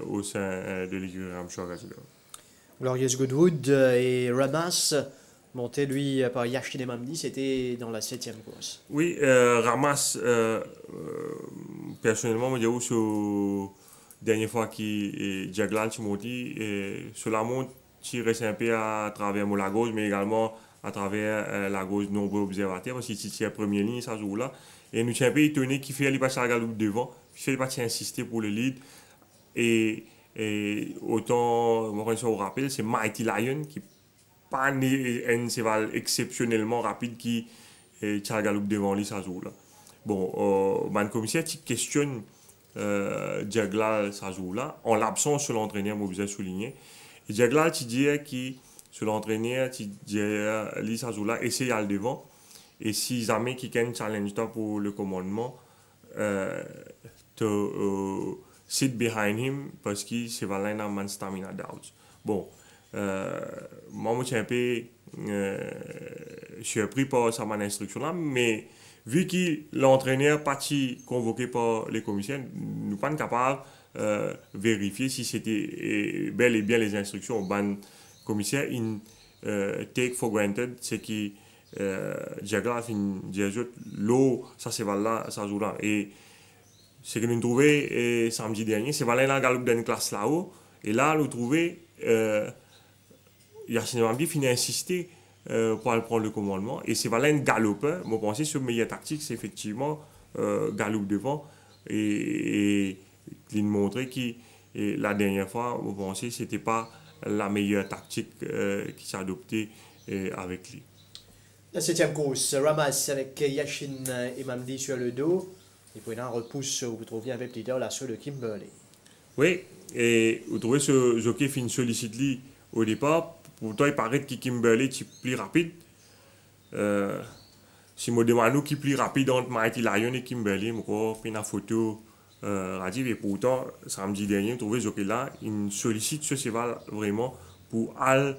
au sein de l'écurie Rameshwar Gajeda. Glorious Goodwood et Ramas, monté lui par Yashin Emamdi, c'était dans la 7e course. Oui, Ramas, personnellement, je dis que la dernière fois que Jaglal s'est monté, sur la montre, il reste un peu à travers la gauche, mais également à travers la gauche de nombreux observateurs, parce que c'est la première ligne, ça joue là. Et nous sommes un peu étonnés qu'il fait aller passer la galope devant, il fait pas insister pour le lead. Et autant, moi, je vous rappelle, c'est Mighty Lion qui n'est pas un cheval exceptionnellement rapide qui tient la galope devant lui, ça joue là. Bon, le commissaire qui questionne Jaglal, ça joue là, en l'absence de l'entraîneur, moi, vous avez souligné. Et Jaglal, tu dis que sur l'entraîneur, tu dis lui, ça joue là, essaye à le devant. Et si jamais qui gagne challenge pour le commandement, sit behind him parce que c'est valable dans man stamina doubts. Bon, moi je suis un peu surpris par sa instruction là, mais vu que l'entraîneur parti convoqué par les commissaires, nous ne sommes pas capables de vérifier si c'était bel et bien les instructions. Ban commissaire in take for granted, c'est que Jaglal fin dire l'eau ça c'est valable, ça joue là. Et ce que nous trouvons samedi dernier, c'est Valin la galope d'une classe là-haut. Et là, nous trouvons Yashin Emamdi finit insister pour aller prendre le commandement. Et c'est Valin galopeur. Je pense que ce meilleur tactique, c'est effectivement galope devant. Et il montrait que la dernière fois, je pense que ce n'était pas la meilleure tactique qui s'est adoptée avec lui. La 7e course, Ramas avec Yashin Emamdi sur le dos. Et puis là, on repousse, vous trouviez un peu plus tard l'assaut de Kimberley. Oui, et vous trouvez ce jockey fin sollicite lui au départ. Pourtant, il paraît que Kimberley est plus rapide. si je demande qui est plus rapide entre Mighty Lion et Kimberley, je prends une photo radio et pourtant, samedi dernier, je trouvais que là, il sollicite ce cheval vraiment pour aller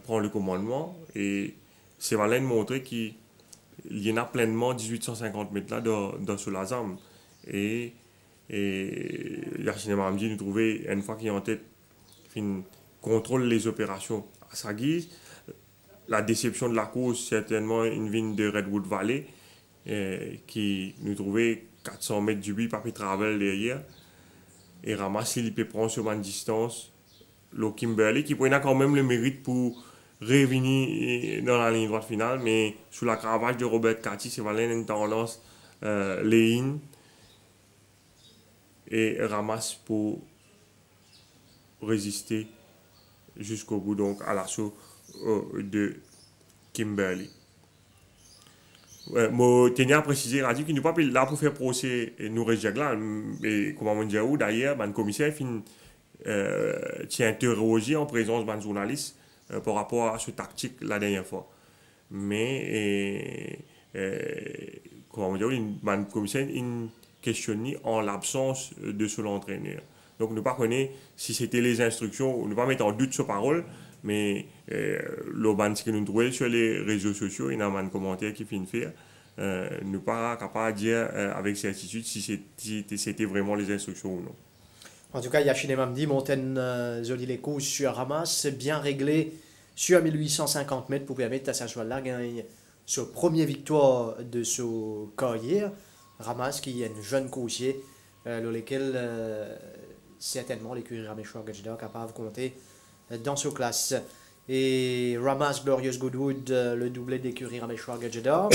prendre le commandement et c'est valait montrer qu'il y en a pleinement 1850 mètres là dans ce Lazam. Et Yacine Mamdi nous trouvait une fois qu'il est en tête, il contrôle les opérations à sa guise. La déception de la course, certainement une vigne de Redwood Valley qui nous trouvait 400 mètres du but, pas pu travel derrière. Et ramasse, il peut prendre sur une distance. Le Kimberley qui prenait quand même le mérite pour revenir dans la ligne droite finale, mais sous la cravache de Robert Cathy, c'est vraiment une tendance lay-in et ramasse pour résister jusqu'au bout, donc à l'assaut de Kimberley. Je tenais à préciser, Radif, qu'il n'est pas là pour faire procès nous Jagla, et comment on dit, d'ailleurs, le commissaire tient interrogé en présence d'un journaliste par rapport à ce tactique la dernière fois. Mais, comment on dit, le commissaire questionné en l'absence de son entraîneur. Donc, ne pas connaître si c'était les instructions, ne pas mettre en doute sa parole, mais le ce que nous trouvons sur les réseaux sociaux, il y a un commentaire qui finit faire, ne pas capable de dire avec certitude si c'était vraiment les instructions ou non. En tout cas, Yacine Mamdi monte une jolie les courses sur Ramas, bien réglé sur 1850 mètres pour permettre à sa cheval-là gagner sa première victoire de sa carrière. Ramas qui est un jeune coursier, dans lequel certainement l'écurie Raméchoir Gadjida capable de compter dans sa classe. Et Ramas Glorious Goodwood, le doublé d'écurie Raméchoir Gadjida,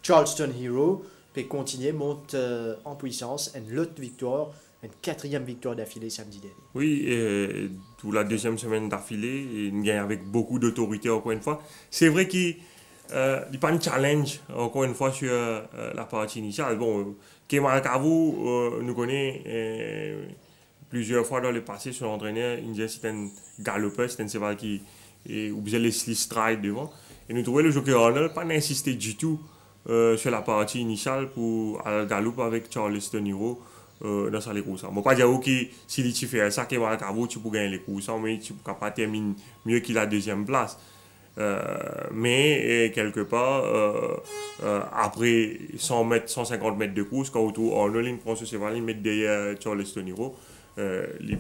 Charleston Hero, peut continuer, monte en puissance, une autre victoire, une quatrième victoire d'affilée samedi dernier. Oui, pour la deuxième semaine d'affilée, il gagne avec beaucoup d'autorité encore une fois. C'est vrai qu'il n'y a pas de challenge encore une fois sur la partie initiale. Bon, Kemal Kavou nous connaît plusieurs fois dans le passé, son entraîneur, il disait c'est un galopeur, c'est un cheval qui faisait les stride devant. Et nous trouvons le jockey Arnold pas insister du tout sur la partie initiale pour aller galop avec Charleston Hero dans sa les courses. Je ne vais pas dire que si tu fais ça, tu peux gagner les courses, mais tu peux pas terminer mieux que la deuxième place. Mais quelque part, après 100 mètres, 150 mètres de course, quand Arnold prend ce cheval, il met derrière Charleston Hero. Il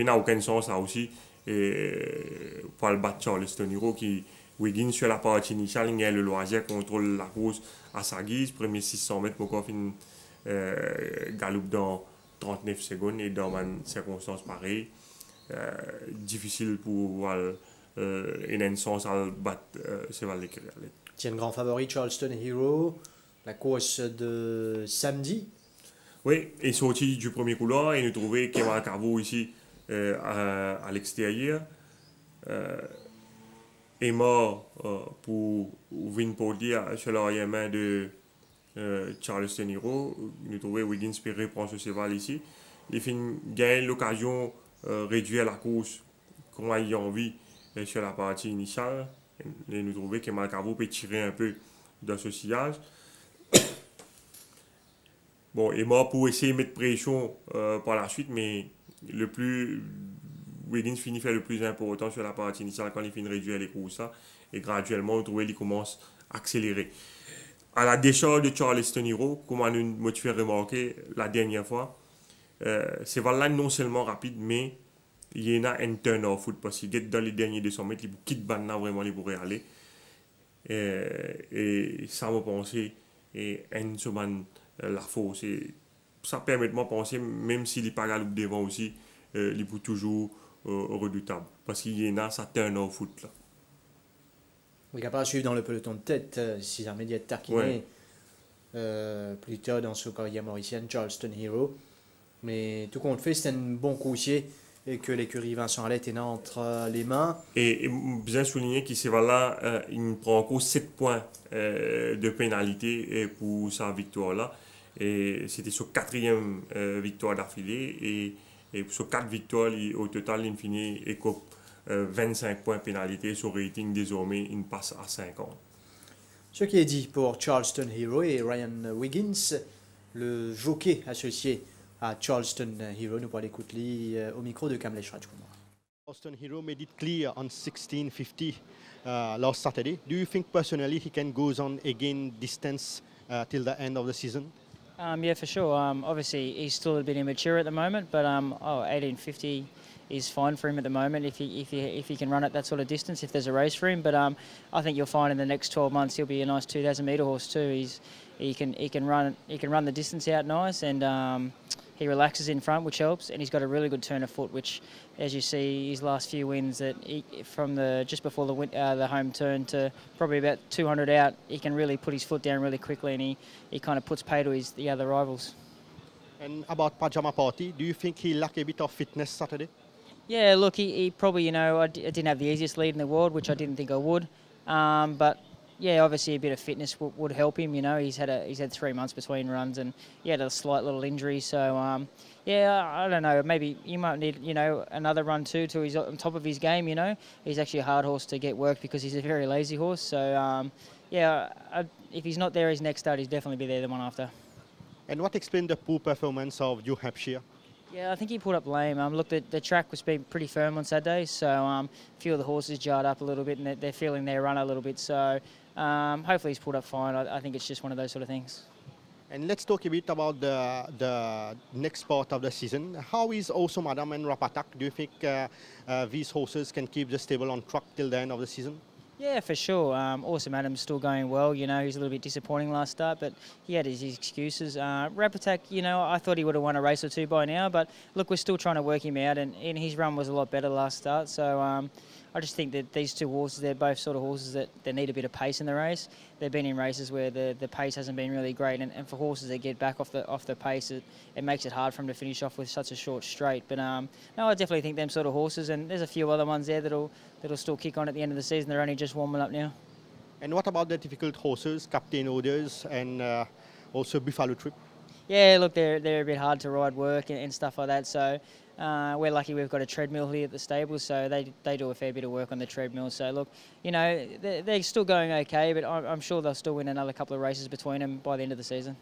n'a aucun sens ça aussi pour le battre Charleston Hero qui Wiggins sur la partie initiale il a le loisir contrôle la course à sa guise premier 600 mètres pour qu'on finisse galop dans 39 secondes et dans une circonstance pareille difficile pour il a un sens à battre cheval d'écurie. Tiens, grand favori Charleston Hero, la course de samedi. Oui, il est sorti du premier couloir et nous trouvons Kemal Kavou ici à l'extérieur. Est mort pour venir pour dire sur l'arrière-main de Charleston Hero. Nous trouvons Wiggins Perret prend ce cheval ici. Il gagne l'occasion de réduire la course comme il a envie sur la partie initiale. Et nous trouvons que Kemal Kavou peut tirer un peu dans ce sillage. Bon, il est mort pour essayer de mettre pression par la suite, mais Wiggins finit faire le plus important sur la partie initiale quand il finit de réduire les courses. Et graduellement, on trouve qu'il commence à accélérer. À la décharge de Charleston Hero, comme on m'a fait remarquer la dernière fois, c'est voilà non seulement rapide, mais il y en a un turn off foot parce qu'il est dans les derniers 200 mètres, il quitte Banna vraiment, il pourrait aller. Et ça m'a pensé, et une semaine. La force. Ça permet de penser, même s'il n'est pas galop devant aussi, il est toujours redoutable. Parce qu'il y en a, ça turn au foot. Là. Il est capable de suivre dans le peloton de tête, si jamais il est taquiné plus tard dans sa carrière mauricienne, Charleston Hero. Mais tout compte fait, c'est un bon coursier et que l'écurie Vincent Allais est entre les mains. Et bien souligner qu'il là, il prend encore 7 points de pénalité pour sa victoire-là. Et c'était sa 4e victoire d'affilée. Et sur 4 victoires, au total, il finit écope 25 points de pénalité. Son rating, désormais, il passe à 50. Ce qui est dit pour Charleston Hero et Ryan Wiggins, le jockey associé à Charleston Hero. Nous pourrons l'écouter au micro de Kamlesh Rajkumar. Charleston Hero made it clear on 1650 last Saturday. Do you think personally he can go on again distance till the end of the season? Yeah, for sure. Obviously, he's still a bit immature at the moment, but 1850 is fine for him at the moment if he can run at that sort of distance, if there's a race for him. But I think you'll find in the next 12 months he'll be a nice 2,000 metre horse too. He can run the distance out nice, and he relaxes in front, which helps, and he's got a really good turn of foot, which, as you see, his last few wins, that from just before the home turn to probably about 200 out, he can really put his foot down really quickly, and he kind of puts pay to the other rivals. And about Pajama Party, do you think he lacked a bit of fitness Saturday? Yeah, look, he probably, I didn't have the easiest lead in the world, which I didn't think I would, but yeah, obviously a bit of fitness would help him. He's had 3 months between runs, and he had a slight little injury. So yeah, I don't know. Maybe he might need another run too till he's on top of his game. He's actually a hard horse to get work because he's a very lazy horse. So yeah, if he's not there his next start, he's definitely be there the one after. And what explained the poor performance of New Hampshire? Yeah, I think he pulled up lame. Look, the track was being pretty firm on Saturday, so a few of the horses jarred up a little bit, and they're feeling their run a little bit. So hopefully he's pulled up fine. I think it's just one of those sort of things. And let's talk a bit about the next part of the season. How is Also Madam and Rapatak? Do you think these horses can keep the stable on track till the end of the season? Yeah, for sure. Awesome Adam's still going well. He's a little bit disappointing last start, but he had his excuses. Rapatak, I thought he would have won a race or two by now, but look, we're still trying to work him out, and his run was a lot better last start. So I just think that these two horses, they're both sort of horses that they need a bit of pace in the race. They've been in races where the pace hasn't been really great, and for horses that get back off the pace, it makes it hard for them to finish off with such a short straight. But no, I definitely think them sort of horses, and there's a few other ones there that'll still kick on at the end of the season. They're only just warming up now. And what about the difficult horses, Captain Orders and also Buffalo Trip? Yeah, look, they're a bit hard to ride work and stuff like that. So we're lucky we've got a treadmill here at the stable, so they do a fair bit of work on the treadmill. So look, they're still going okay, but I'm sure they'll still win another couple of races between them by the end of the season.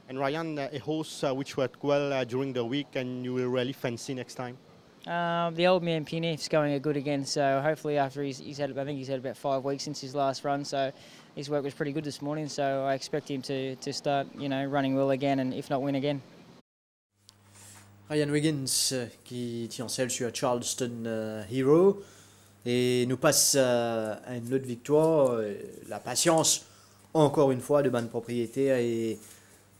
And Ryan, a horse which worked well during the week and you will really fancy next time? The old man Pinif's going good again, so hopefully after he's had about 5 weeks since his last run, so his work was pretty good this morning, so I expect him to start running well again, and if not win again. Ryan Wiggins qui tient celle sur Charleston Hero et nous passe à une autre victoire. La patience, encore une fois, de bonne propriétaire et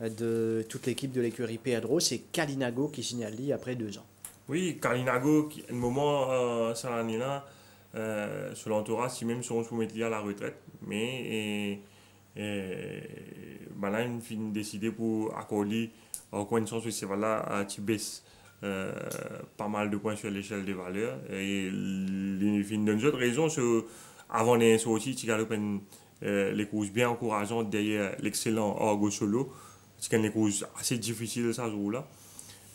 de toute l'équipe de l'écurie Pedro. C'est Kalinago qui signale lui après 2 ans. Oui, Kalinago, à un moment, cette année-là, sur l'entourage, si même son soumettre à la retraite, mais là, il a décidé pour accorder en connaissance de ces valeurs à Tibès pas mal de points sur l'échelle des valeurs. Et il y a une autre raison, avant les sorties, il y a les courses bien encourageantes derrière l'excellent Argo Solo. C'est des courses assez difficiles, ça, jour-là.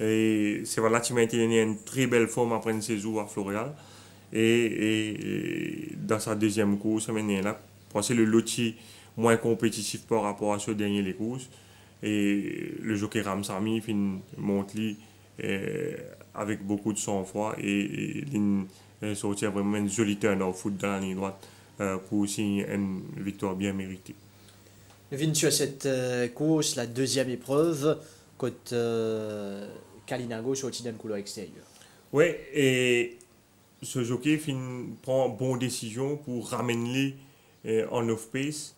Et c'est voilà, tu m'as été une très belle forme après une saison à Floréal. Et dans sa deuxième course, là, c'est le loti moins compétitif par rapport à ce dernier les courses. Et le jockey Ramsami monte avec beaucoup de sang-froid et il sortit vraiment une jolie turn au foot dans la ligne droite pour signer une victoire bien méritée. Nous venons sur cette course, la deuxième épreuve, côté Kalinago sorti d'un couloir extérieur. Oui, et ce jockey prend bonne décision pour ramener en off-pace.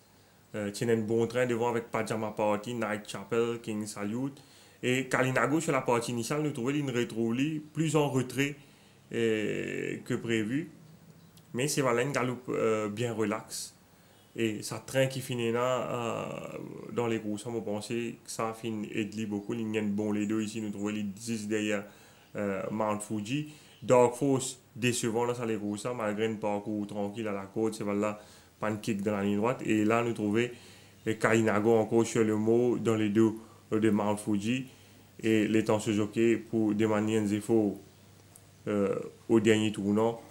Tient un bon train devant avec Pajama Party, Night Chapel, King Salute. Et Kalinago, sur la partie initiale, nous trouvons une rétro-lit plus en retrait que prévu. Mais c'est voilà, une galope bien relax. Et ça train qui finit là dans les courses, on va penser que ça finit aide beaucoup. Il y a un bon les deux ici, nous trouvons les 10 derrière Mount Fuji. Dark Force décevant là, ça les courses, malgré un parcours tranquille à la côte, c'est voilà, pas une kick dans la ligne droite. Et là, nous trouvons Kalinago encore sur le mot dans les deux de Mount Fuji. Et les temps se jockey pour demander un effort au dernier tournant.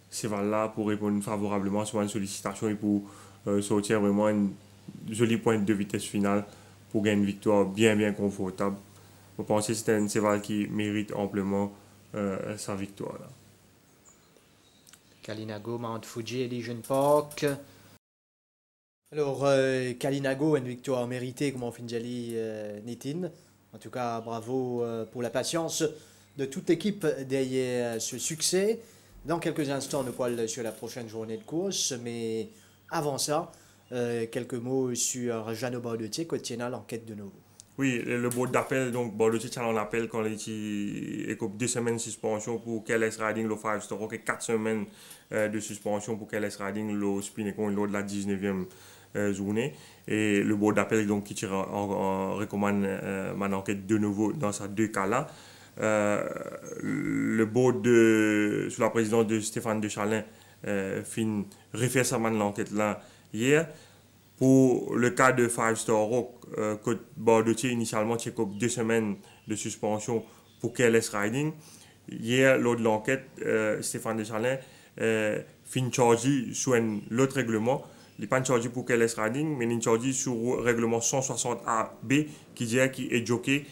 C'est voilà pour répondre favorablement sur une sollicitation et pour sortir vraiment joli point de vitesse finale pour gagner une victoire bien confortable. Je pense que c'est un cheval qui mérite amplement sa victoire. Là. Kalinago, Mount Fuji, Elysian Park. Alors, Kalinago, une victoire méritée, comme on finit Nitin. En tout cas, bravo pour la patience de toute l'équipe derrière ce succès. Dans quelques instants, nous parlons sur la prochaine journée de course, mais avant ça, quelques mots sur Jeannot Bardetier, qui tient l'enquête de nouveau. Oui, le board d'appel, donc Bardetier tient en appel quand il écope 2 semaines de suspension pour KLS Riding, le 5 Star Rock, et 4 semaines de suspension pour KLS Riding, le Spinnaker, lors de la 19e journée. Et le board d'appel, donc, qui recommande ma enquête de nouveau dans ces deux cas-là. Le board sous la présidence de Stéphane Deschalin refait sa l'enquête là hier. Pour le cas de 5 Star Rock, que Bardetier initialement check 2 semaines de suspension pour KLS Riding. Hier, lors de l'enquête, Stéphane Deschalin fin chargé sur l'autre règlement. Il n'est pas chargé pour KLS Riding, mais il est chargé sur le règlement 160AB qui dit qu'il est jockey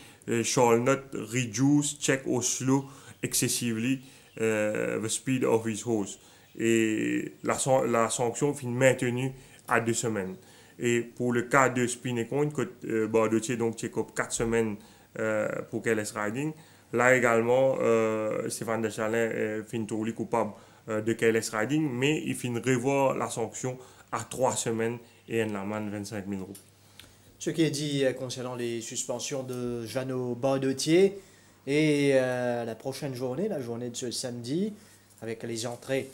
shall not reduce, check or slow excessively the speed of his horse. Et la sanction est maintenue à 2 semaines. Et pour le cas de Spinnaker, que Bardetier donc check up 4 semaines pour KLS Riding, là également, Stéphane Deschalin fin trouvé coupable de KLS Riding, mais il fin revoir la sanction à 3 semaines et une amende de 25 000 euros. Ce qui est dit concernant les suspensions de Jeannot Bardetier et la prochaine journée, la journée de ce samedi, avec les entrées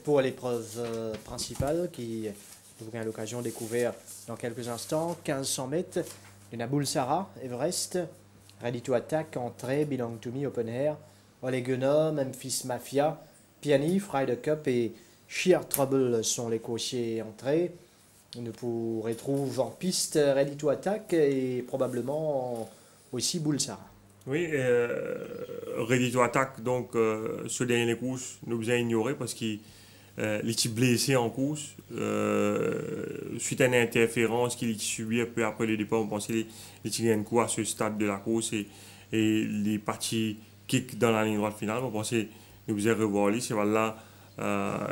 pour l'épreuve principale qui vous aurez l'occasion de découvrir dans quelques instants. 1500 mètres, de Naboul Sarah, Everest, Ready to Attack, entrée, Belong to Me, Open Air, Olegona, Memphis Mafia, Pianif, Ryder Cup et Sheer Trouble sont les coursiers entrées. Nous pourrons trouver en piste Ready to Attack et probablement aussi Bulsara. Oui, Ready to Attack, donc ce dernier course, nous avons ignoré parce qu'il était blessé en course. Suite à une interférence qu'il a subi un peu après le départ, on pensait qu'il y a une course à ce stade de la course et les parties kick dans la ligne droite finale. On pensait nous faisait revoir lui. C'est là,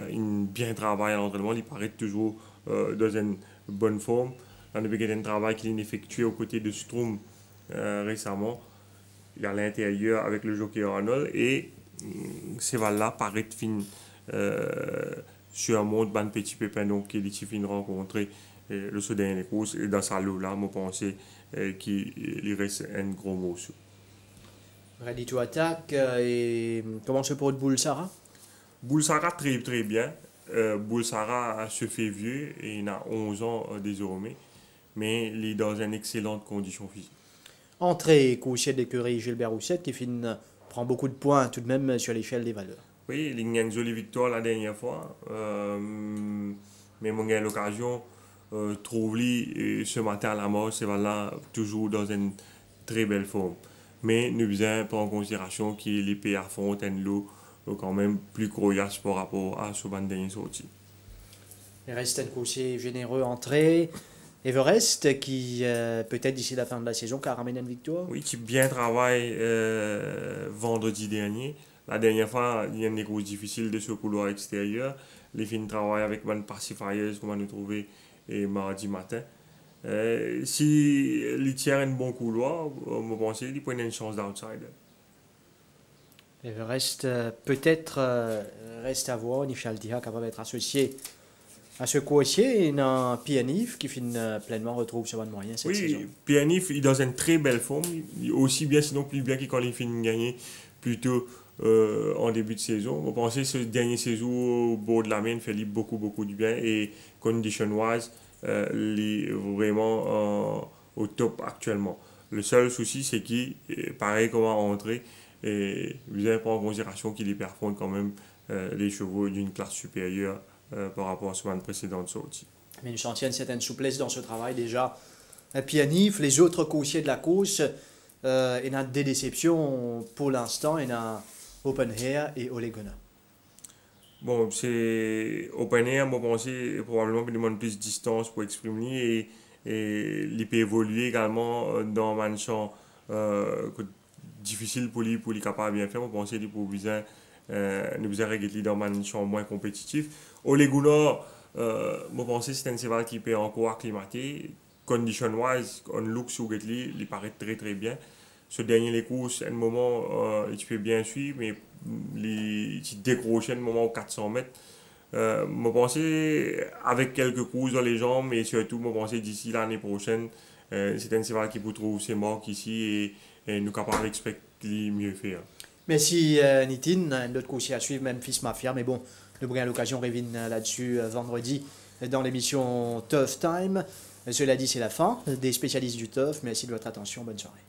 il bien travaille à l'entraînement, il paraît toujours dans une bonne forme. On a vu qu'il y a un travail qu'il a effectué aux côtés de Strom récemment. Il est à l'intérieur avec le jockey Arnold et c'est là, paraît fin sur un monde ban petit pépin donc qu'il est fin rencontré le soudain des courses et dans sa lot là, je pense qu'il reste un gros mot. Ready to Attack et comment se porte Bulsara? Bulsara très bien. Bulsara se fait vieux et il a 11 ans désormais, mais il est dans une excellente condition physique. Entrée, coursier d'écurie Gilbert Roussette qui prend beaucoup de points tout de même sur l'échelle des valeurs. Oui, il a une jolie victoire la dernière fois, mais on a eu l'occasion de trouver ce matin à la mort, c'est là toujours dans une très belle forme. Mais nous devons prendre en considération que l'épée affronte un lot quand même plus coriace par rapport à ce dernier sorti. Il reste un coursier généreux entrée. Everest qui peut-être d'ici la fin de la saison qui a ramené une victoire. Oui, qui bien travaille vendredi dernier. La dernière fois, il y a une course difficile de ce couloir extérieur. Les filles travaillent avec Van Pacifiers, comme on a trouvé et mardi matin. Si il tient un bon couloir, je pense qu'il peut avoir une chance d'outsider. Everest peut-être reste à voir. Nishal Diha capable d'être associé à ce coursier. Il y a un Pianif qui pleinement retrouve ce bon moyen cette saison. Oui, Pianif est dans une très belle forme. Aussi bien, sinon plus bien que quand il finit gagner plutôt en début de saison. Je pense que ce dernier saison au bord de la main fait beaucoup du bien et condition-wise, il est vraiment au top actuellement. Le seul souci, c'est qu'il, pareil comme à entrer, et vous avez prendre en considération qu'il performe quand même les chevaux d'une classe supérieure par rapport à semaine précédente sortie. Mais nous sentions une certaine souplesse dans ce travail déjà. Pianif, les autres coursiers de la course, il y a des déceptions pour l'instant. Il y a Open Air et Olegona. Bon, c'est Open Air, moi je pense probablement qu'il demande plus de distance pour exprimer et il peut évoluer également dans un champ difficile pour lui capable bien faire. Je pense qu'il pour besoin régler dans un champ moins compétitif. Oleguna, je pense que c'est un cheval qui peut encore acclimater. Condition wise, on look sur Getly, il paraît très très bien. Ce dernier les courses, à un moment, il peut bien suivre, mais il décroche à un moment aux 400 mètres. Je pense avec quelques courses dans les jambes, et surtout, je pense d'ici l'année prochaine, c'est un cheval qui peut trouver ses marques ici et nous capables d'expecter mieux faire. Merci Nitin, d'autres courses à suivre, Memphis Mafia, mais bon, nous aurons l'occasion de revenir là-dessus vendredi dans l'émission Tough Time. Cela dit, c'est la fin des spécialistes du Tough. Merci de votre attention. Bonne soirée.